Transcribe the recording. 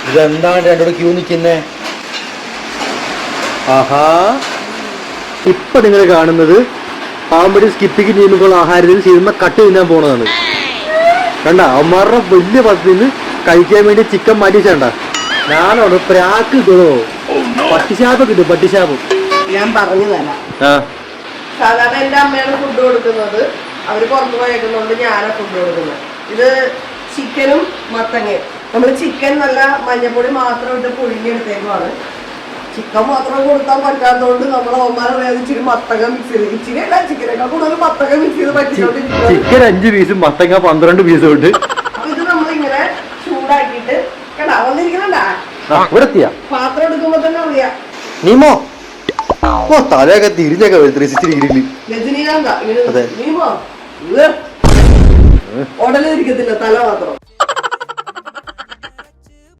ഇതെന്താണ് രണ്ടോട് ക്യൂ നിൽക്കുന്നേ? ആഹാ, ഇപ്പൊ നിങ്ങൾ കാണുന്നത് പാമ്പടി സ്കിപ്പിക്ക് ടീമുകൾ ആഹാരത്തിൽ സിനിമ കട്ട് തിന്നാൻ പോണതാണ്. കണ്ട അവന്മാരുടെ വലിയ പദ്ധതിന്ന് കഴിക്കാൻ വേണ്ടി ചിക്കൻ മാറ്റിച്ചേണ്ട. ഞാനോട് പ്രാക്ക് കിട്ടുമോ? പട്ടിശാപം കിട്ടും, പട്ടിശാപം. ഞാൻ പറഞ്ഞു തരാം. സാധാരണ എന്റെ അമ്മയാണ് ഫുഡ് കൊടുക്കുന്നത്. അവര് പുറത്തു പോയേക്കുന്നോണ്ട് ഞാനാ ഫുഡ് കൊടുക്കുന്നത്. ഇത് ചിക്കനും മത്തങ്ങയും. നമ്മള് ചിക്കൻ നല്ല മഞ്ഞപ്പൊടി മാത്രം ഇട്ട് പുഴുങ്ങിയെടുത്തേക്കുവാണ്. ചിക്കൻ മാത്രം കൊടുക്കാൻ പറ്റാത്തതുകൊണ്ട് നമ്മൾ അവന്മാരെ ഇച്ചിരി മത്തങ്ങ മിക്സ് ചെയ്ത്, ഇച്ചിരി അല്ല ചിക്കനൊക്കെ കൂടുതൽ മത്തങ്ങ മിക്സ് ചെയ്ത് പറ്റിച്ചോണ്ടിരിക്കും. ചിക്കൻ 5 പീസും മത്തങ്ങ 12 പീസും ഉണ്ട്. അപ്പൊ ഇത് നമ്മളിങ്ങനെ ചൂടാക്കിയിട്ട് കേട്ടാ വന്നിരിക്കണണ്ടാ പാത്രം എടുക്കുമ്പോ തന്നെ അറിയാം. നീമോ തലയൊക്കെ തിരിഞ്ഞൊക്കെ 360 ഡിഗ്രിയില് രജനീകാന്ത നീമോ ഉടലിരിക്കത്തില്ല, തല മാത്രം.